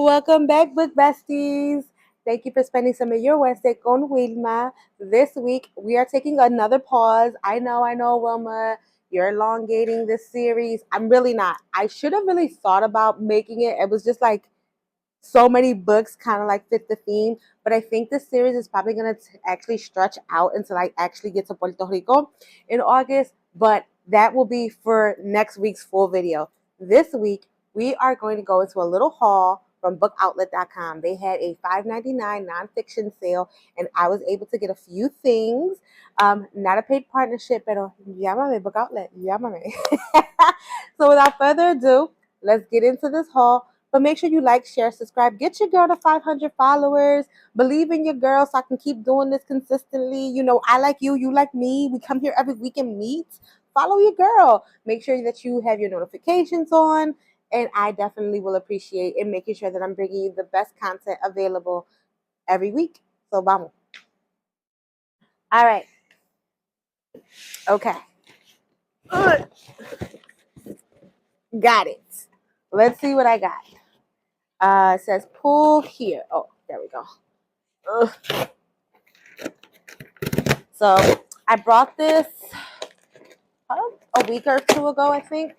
Welcome back, book besties. Thank you for spending some of your Wednesday con Wilma. This week, we are taking another pause. I know, Wilma, you're elongating this series. I'm really not. I should have really thought about making it. It was just like so many books kind of like fit the theme. But I think this series is probably going to actually stretch out until I actually get to Puerto Rico in August. But that will be for next week's full video. This week, we are going to go into a little haul from bookoutlet.com. They had a $5.99 nonfiction sale, and I was able to get a few things. Not a paid partnership, pero llámame, Book Outlet, llámame. So without further ado, let's get into this haul. But make sure you like, share, subscribe. Get your girl to 500 followers. Believe in your girl so I can keep doing this consistently. You know, I like you, you like me. We come here every week and meet. Follow your girl. Make sure that you have your notifications on. And I definitely will appreciate in making sure that I'm bringing you the best content available every week. So, vamos. All right. Okay. Got it. Let's see what I got. It says pull here. Oh, there we go. Ugh. So I brought this a week or two ago, I think.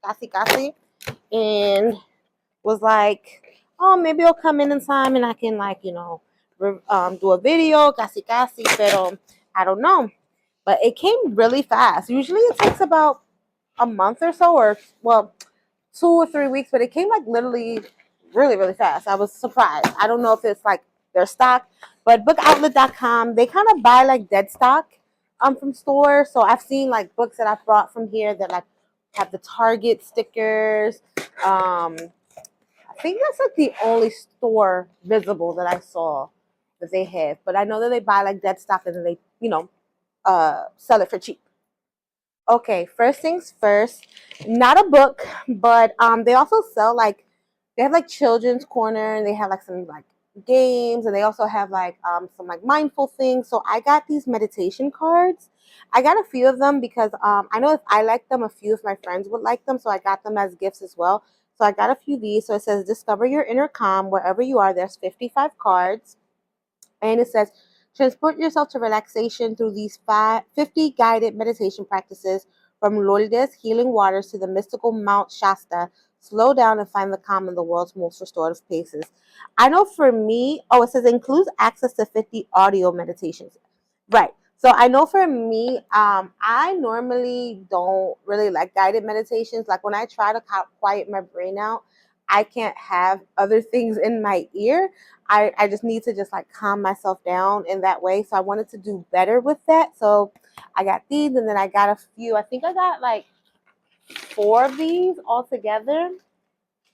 Casi. And was like, oh, maybe I'll come in time and I can, like, you know, do a video. Casi. Pero I don't know. But it came really fast. Usually it takes about a month or so, or, well, 2 or 3 weeks. But it came, like, literally really, really fast. I was surprised. I don't know if it's, like, their stock. But bookoutlet.com, they kind of buy, like, dead stock from stores. So I've seen, like, books that I've brought from here that, like, have the Target stickers. I think that's, like, the only store visible that I saw that they have. But I know that they buy, like, dead stock and then they, you know, sell it for cheap. Okay, first things first. Not a book, but they also sell, like, they have, like, children's corner, and they have, like, some, like, games, and they also have, like, some, like, mindful things. So I got these meditation cards. I got a few of them because I know if I like them, a few of my friends would like them, so I got them as gifts as well. So I got a few of these. So it says discover your inner calm wherever you are. There's 55 cards, and it says transport yourself to relaxation through these 50 guided meditation practices, from Lourdes healing waters to the mystical Mount Shasta. Slow down and find the calm in the world's most restorative places. I know for me, oh, it says includes access to 50 audio meditations. Right. So I know for me, I normally don't really like guided meditations. Like when I try to quiet my brain out, I can't have other things in my ear. I just need to just like calm myself down in that way. So I wanted to do better with that. So I got these, and then I got a few. I think I got like 4 of these altogether.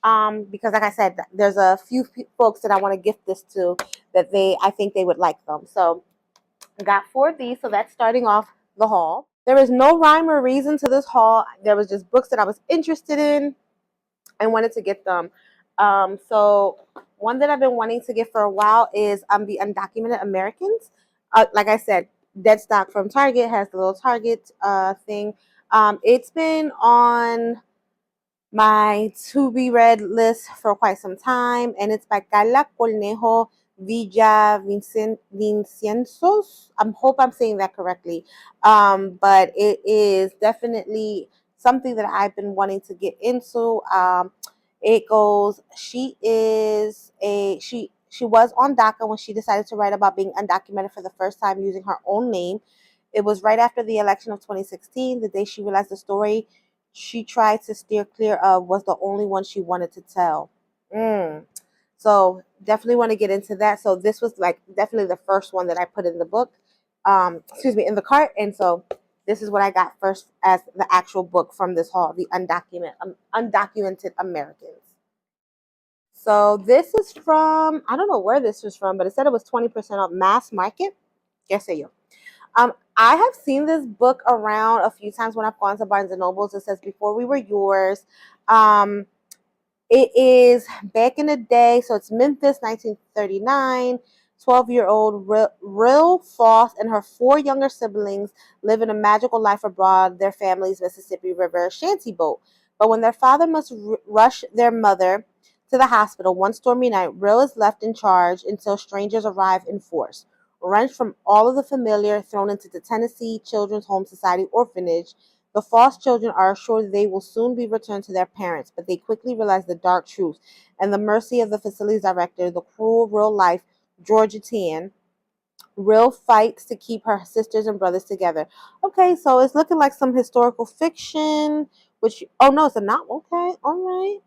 Because like I said, there's a few folks that I want to gift this to that I think they would like them. So I got 4 of these. So that's starting off the haul. There is no rhyme or reason to this haul. There was just books that I was interested in and wanted to get them. So one that I've been wanting to get for a while is the Undocumented Americans. Like I said, dead stock from Target, has the little Target thing. It's been on my to be read list for quite some time, and it's by Karla Cornejo Villavicencio. I hope I'm saying that correctly. But it is definitely something that I've been wanting to get into. It goes, she was on DACA when she decided to write about being undocumented for the first time using her own name. It was right after the election of 2016, the day she realized the story she tried to steer clear of was the only one she wanted to tell. So definitely want to get into that. So this was like definitely the first one that I put in the book, in the cart. And so this is what I got first as the actual book from this haul, the Undocumented Americans. So this is from, I don't know where this was from, but it said it was 20% off Mass Market. Yes, yo. I have seen this book around a few times when I've gone to Barnes and Nobles. It says Before We Were Yours. It is back in the day, so it's Memphis, 1939. 12-year-old Real Foss and her 4 younger siblings live in a magical life abroad, their family's Mississippi River shanty boat. But when their father must rush their mother to the hospital one stormy night, Rill is left in charge until strangers arrive in force. Wrenched from all of the familiar, thrown into the Tennessee Children's Home Society orphanage, the false children are assured they will soon be returned to their parents, but they quickly realize the dark truth and the mercy of the facility's director, the cruel real-life Georgia Tan. Real fights to keep her sisters and brothers together. Okay, so it's looking like some historical fiction, which, oh no, it's a novel. Okay, all right.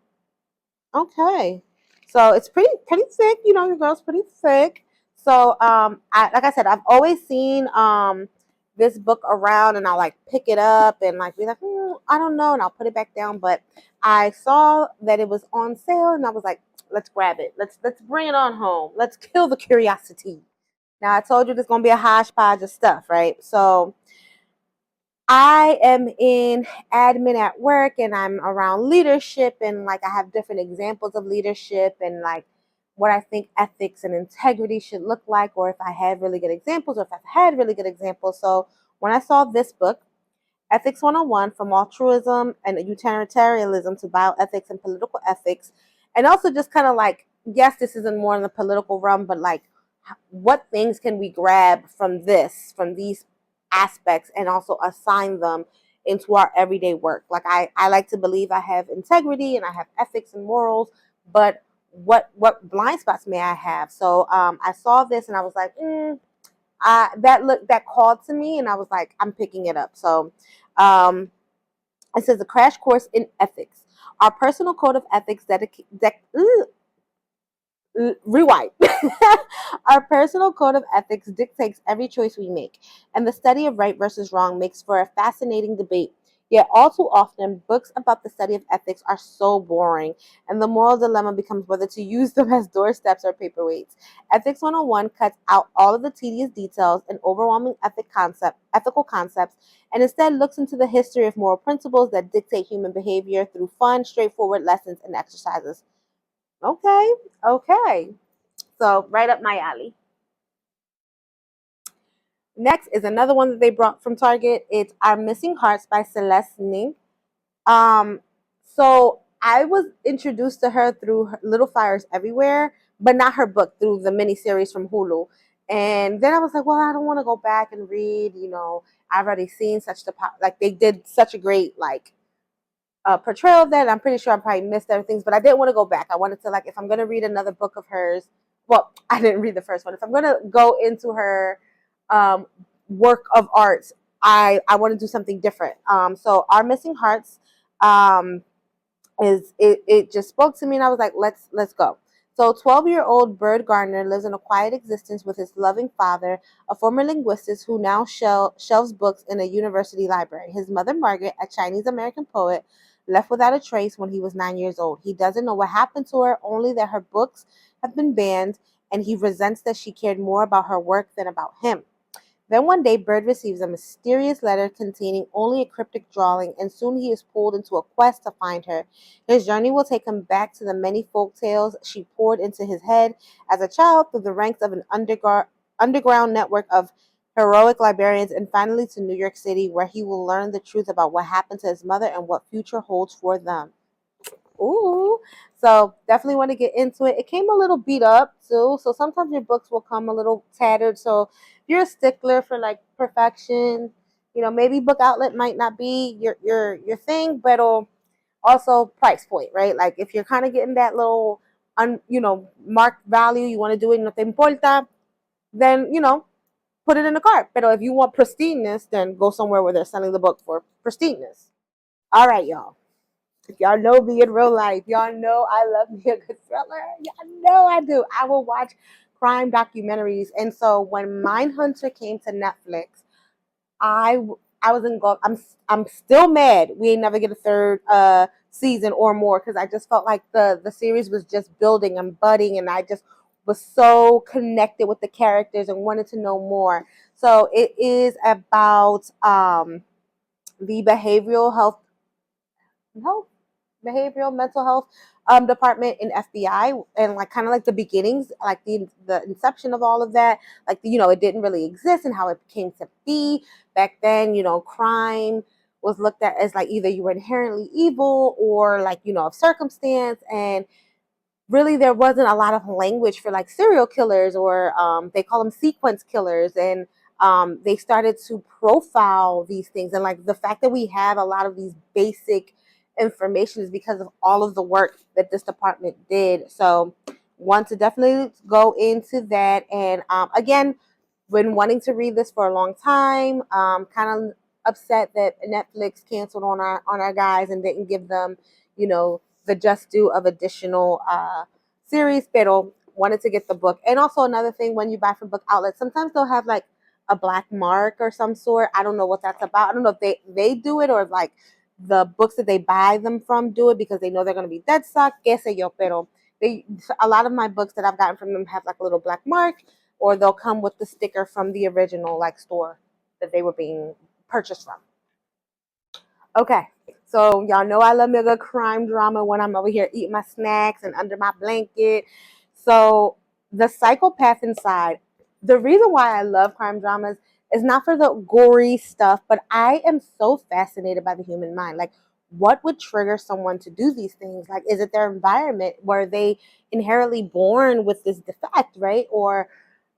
Okay. So it's pretty thick, your girl's pretty thick. So I like I said, I've always seen this book around and I'll like pick it up and like be like, I don't know, and I'll put it back down. But I saw that it was on sale and I was like, let's grab it. Let's bring it on home. Let's kill the curiosity. Now I told you there's gonna be a hodgepodge of stuff, right? So I am in admin at work and I'm around leadership and like I have different examples of leadership and like what I think ethics and integrity should look like, or if I had really good examples, or if I've had really good examples. So when I saw this book, Ethics 101, From Altruism and Utilitarianism to Bioethics and Political Ethics, and also just kind of like, yes, this isn't more in the political realm, but like what things can we grab from these aspects and also assign them into our everyday work. Like I like to believe I have integrity and I have ethics and morals, but what blind spots may I have? So I saw this and I was like, that called to me, and I was like, I'm picking it up. So it says a crash course in ethics. Our personal code of ethics rewind. Our personal code of ethics dictates every choice we make, and the study of right versus wrong makes for a fascinating debate. Yet, all too often, books about the study of ethics are so boring, and the moral dilemma becomes whether to use them as doorsteps or paperweights. Ethics 101 cuts out all of the tedious details and overwhelming ethical concepts, and instead looks into the history of moral principles that dictate human behavior through fun, straightforward lessons and exercises. Okay, okay. So right up my alley. Next is another one that they brought from Target. It's Our Missing Hearts by Celeste. Um, so I was introduced to her through Little Fires Everywhere, but not her book, through the miniseries from Hulu. And then I was like, well, I don't want to go back and read. I've already seen like they did such a great like portrayal of that. I'm pretty sure I probably missed other things, but I didn't want to go back. I wanted to, like, if I'm going to read another book of hers, well, I didn't read the first one. If I'm going to go into her um, work of art, I want to do something different. So Our Missing Hearts um, it just spoke to me, and I was like, let's go. So 12-year-old Bird Gardner lives in a quiet existence with his loving father, a former linguist who now shelves books in a university library. His mother, Margaret, a Chinese American poet, left without a trace when he was 9 years old. He doesn't know what happened to her, only that her books have been banned, and he resents that she cared more about her work than about him. Then one day, Bird receives a mysterious letter containing only a cryptic drawing, and soon he is pulled into a quest to find her. His journey will take him back to the many folk tales she poured into his head as a child, through the ranks of an underground network of heroic librarians, and finally to New York City, where he will learn the truth about what happened to his mother and what future holds for them. Ooh. So definitely want to get into it. It came a little beat up too. So sometimes your books will come a little tattered. So if you're a stickler for like perfection, maybe Book Outlet might not be your thing, but also price point, right? Like if you're kind of getting that little marked value, you want to do it no te importa, then put it in the cart. But if you want pristineness, then go somewhere where they're selling the book for pristineness. All right, y'all. If y'all know me in real life, y'all know I love me a good thriller. Y'all know I do. I will watch crime documentaries. And so when Mindhunter came to Netflix, I I was in go. I'm still mad we ain't never get a third season or more, because I just felt like the series was just building and budding, and I just was so connected with the characters and wanted to know more. So it is about the health behavioral mental health department in FBI, and like kind of like the beginnings, like the inception of all of that. Like it didn't really exist and how it came to be back then. Crime was looked at as like either you were inherently evil or like of circumstance, and really there wasn't a lot of language for like serial killers, or they call them sequence killers, and they started to profile these things. And like the fact that we have a lot of these basic information is because of all of the work that this department did. So want to definitely go into that. And again, been wanting to read this for a long time. Kind of upset that Netflix canceled on our guys and didn't give them, you know, the just due of additional series. Pero wanted to get the book. And also another thing, when you buy from book outlets, sometimes they'll have like a black mark or some sort. I don't know what that's about. I don't know if they do it, or like the books that they buy them from do it because they know they're going to be dead stock. Que sé yo, pero a lot of my books that I've gotten from them have like a little black mark, or they'll come with the sticker from the original like store that they were being purchased from. Okay, so y'all know I love me a good crime drama when I'm over here eating my snacks and under my blanket. So the psychopath inside, the reason why I love crime dramas is not for the gory stuff, but I am so fascinated by the human mind. Like, what would trigger someone to do these things? Like, is it their environment? Were they inherently born with this defect, right? Or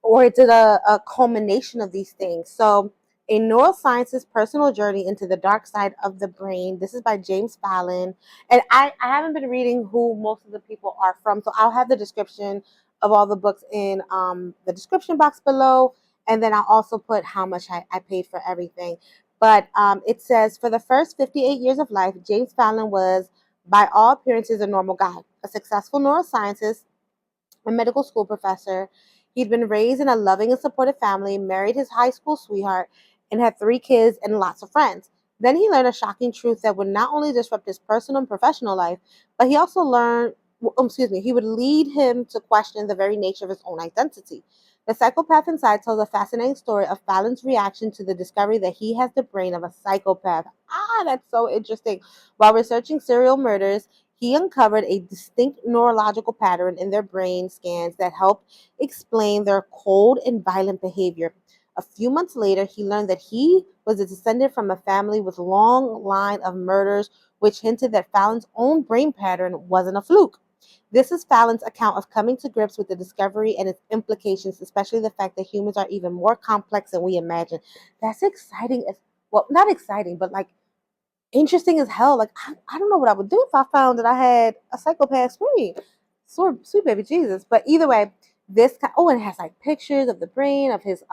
is it a culmination of these things? So a neuroscientist's personal journey into the dark side of the brain. This is by James Fallon. And I haven't been reading who most of the people are from, so I'll have the description of all the books in the description box below. And then I'll also put how much I paid for everything. But it says, for the first 58 years of life, James Fallon was, by all appearances, a normal guy, a successful neuroscientist, a medical school professor. He'd been raised in a loving and supportive family, married his high school sweetheart, and had 3 kids and lots of friends. Then he learned a shocking truth that would not only disrupt his personal and professional life, but he also learned, he would lead him to question the very nature of his own identity. The Psychopath Inside tells a fascinating story of Fallon's reaction to the discovery that he has the brain of a psychopath. Ah, that's so interesting. While researching serial murders, he uncovered a distinct neurological pattern in their brain scans that helped explain their cold and violent behavior. A few months later, he learned that he was a descendant from a family with a long line of murders, which hinted that Fallon's own brain pattern wasn't a fluke. This is Fallon's account of coming to grips with the discovery and its implications, especially the fact that humans are even more complex than we imagine. That's exciting as well, not exciting, but like interesting as hell. Like I don't know what I would do if I found that I had a psychopath screen. Sweet baby Jesus. But either way, and it has like pictures of the brain of his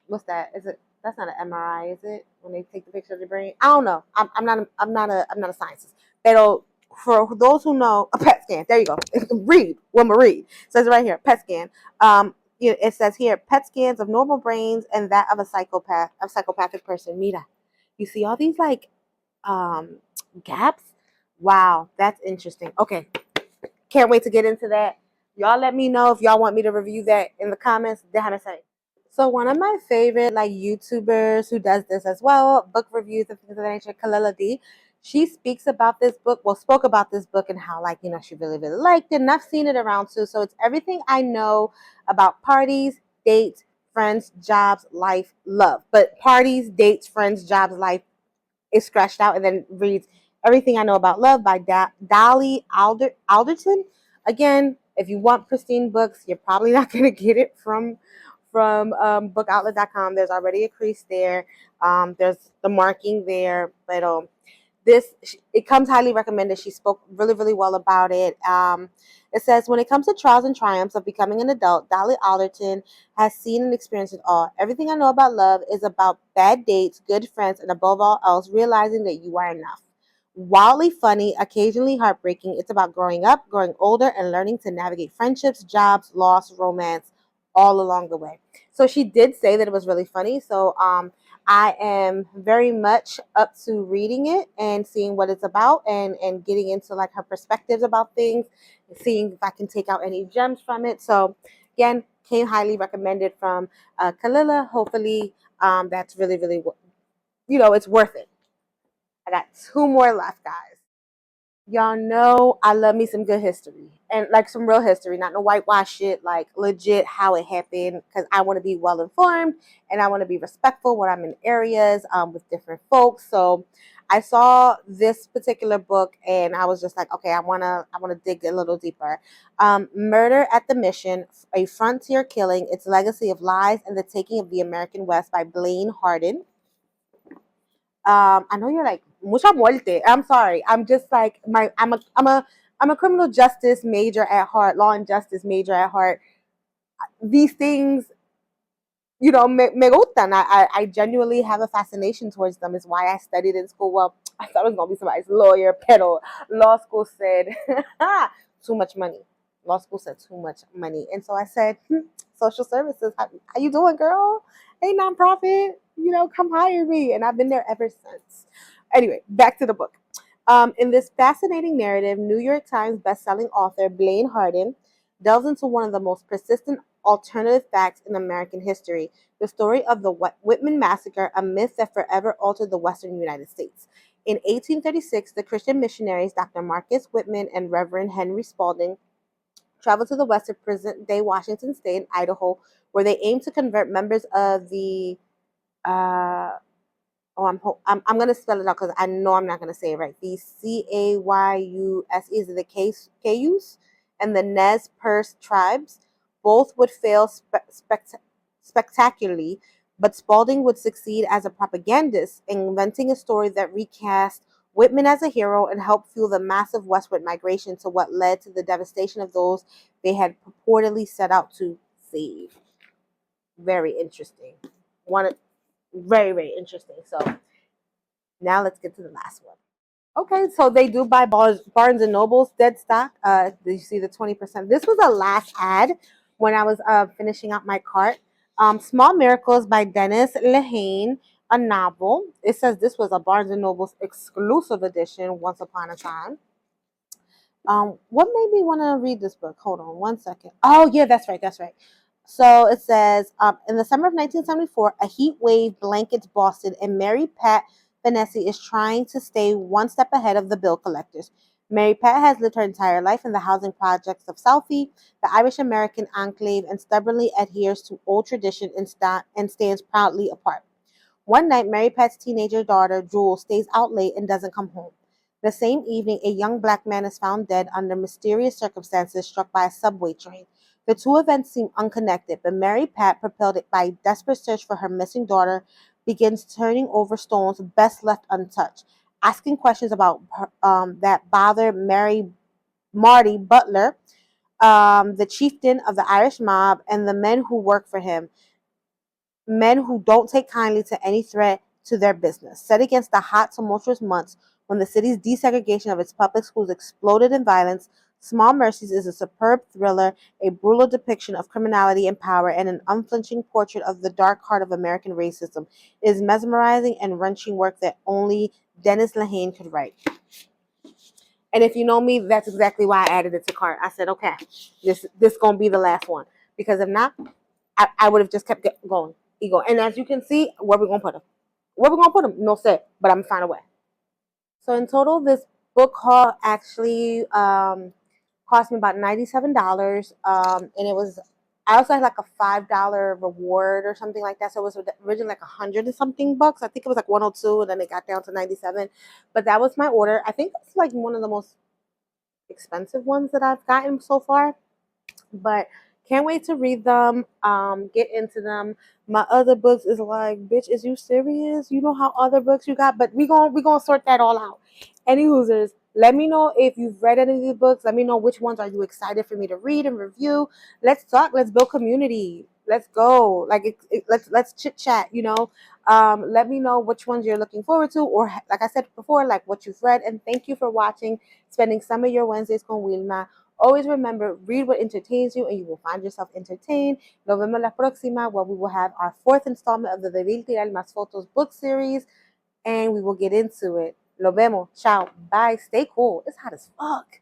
what's that? Is it that's not an MRI, is it? When they take the picture of the brain? I don't know. I'm not a scientist. But for those who know, a PET scan. There you go. Read. Wilma, read. It says it right here. PET scan. It says here PET scans of normal brains and that of a psychopathic person. Mira, you see all these like gaps? Wow, that's interesting. Okay, can't wait to get into that. Y'all let me know if y'all want me to review that in the comments. Déjame saber. So one of my favorite like YouTubers who does this as well, book reviews and things of that nature, Karla, she speaks about this book, spoke about this book and how like, she really, really liked it. And I've seen it around too. So it's everything I know about parties, dates, friends, jobs, life, love. But parties, dates, friends, jobs, life is scratched out and then reads Everything I Know About Love by Dolly Alderton. Again, if you want pristine books, you're probably not going to get it from bookoutlet.com. There's already a crease there. There's the marking there, but it comes highly recommended. She spoke really, really well about it. It says, when it comes to trials and triumphs of becoming an adult, Dolly Alderton has seen and experienced it all. Everything I Know About Love is about bad dates, good friends, and above all else, realizing that you are enough. Wildly funny, occasionally heartbreaking, it's about growing up, growing older, and learning to navigate friendships, jobs, loss, romance, all along the way. So she did say that it was really funny. So I am very much up to reading it and seeing what it's about, and getting into like her perspectives about things, seeing if I can take out any gems from it. So again, came highly recommended from Karla. Hopefully that's really, really, it's worth it. I got 2 more left, guys. Y'all know I love me some good history, and like some real history, not no whitewash shit, like legit how it happened, because I want to be well informed and I want to be respectful when I'm in areas with different folks. So I saw this particular book and I was just like, okay, I wanna dig a little deeper. Murder at the Mission: A Frontier Killing, Its Legacy of Lies and the Taking of the American West by Blaine Harden. I know you're like mucha muerte. I'm sorry. I'm just like I'm a criminal justice major at heart, law and justice major at heart. These things, me gustan. I genuinely have a fascination towards them. Is why I studied in school. Well, I thought it was gonna be somebody's lawyer, pero law school said too much money. Law school said too much money, and so I said, social services. How you doing, girl? Hey, nonprofit. Come hire me, and I've been there ever since. Anyway, back to the book. In this fascinating narrative, New York Times bestselling author Blaine Harden delves into one of the most persistent alternative facts in American history: the story of the Whitman Massacre, a myth that forever altered the Western United States. In 1836, the Christian missionaries Dr. Marcus Whitman and Reverend Henry Spalding traveled to the west of present-day Washington State in Idaho, where they aimed to convert members of the uh, I'm gonna spell it out because I know I'm not gonna say it right. The Cayuse is the Cayuse and the Nez Perce tribes. Both would fail spectacularly, but Spalding would succeed as a propagandist, inventing a story that recast Whitman as a hero and helped fuel the massive westward migration to what led to the devastation of those they had purportedly set out to save. Very interesting. One very, very interesting. So now let's get to the last one. Okay, so they do buy Barnes and Noble's dead stock. You see the 20%. This was a last ad when I was finishing up my cart. Small Miracles by Dennis Lehane, a novel. It says this was a Barnes and Noble's exclusive edition once upon a time. What made me want to read this book? Hold on one second. Oh, yeah, that's right. That's right. So it says, in the summer of 1974, a heat wave blankets Boston, and Mary Pat Vanessa is trying to stay one step ahead of the bill collectors. Mary Pat has lived her entire life in the housing projects of Southie, the Irish-American enclave, and stubbornly adheres to old tradition and stands proudly apart. One night, Mary Pat's teenager daughter, Jewel, stays out late and doesn't come home. The same evening, a young black man is found dead under mysterious circumstances struck by a subway train. The two events seem unconnected, but Mary Pat, propelled by a desperate search for her missing daughter, begins turning over stones best left untouched, asking questions about that bother Marty Butler, the chieftain of the Irish mob, and the men who work for him, men who don't take kindly to any threat to their business. Set against the hot, tumultuous months when the city's desegregation of its public schools exploded in violence, Small Mercies is a superb thriller, a brutal depiction of criminality and power, and an unflinching portrait of the dark heart of American racism. It is mesmerizing and wrenching work that only Dennis Lehane could write. And if you know me, that's exactly why I added it to cart. I said, okay, this gonna be the last one, because if not, I would have just kept going. Ego. And as you can see, where we gonna put them? Where we gonna put them? No say, but I'm gonna find a way. So in total, this book haul actually cost me about $97. And it was, I also had like a $5 reward or something like that. So it was originally like 100 and something bucks. I think it was like 102, and then it got down to 97. But that was my order. I think it's like one of the most expensive ones that I've gotten so far. But can't wait to read them, get into them. My other books is like, bitch, is you serious? You know how other books you got? But we gonna sort that all out. Any hoosers, let me know if you've read any of these books. Let me know which ones are you excited for me to read and review. Let's talk. Let's build community. Let's go. Like let's chit chat. Let me know which ones you're looking forward to, or like I said before, like what you've read. And thank you for watching, spending some of your Wednesdays con Wilma. Always remember, read what entertains you and you will find yourself entertained. Nos vemos la próxima, where we will have our fourth installment of the Debí Tirar Más Fotos book series, and we will get into it. Lo vemos. Ciao. Bye. Stay cool. It's hot as fuck.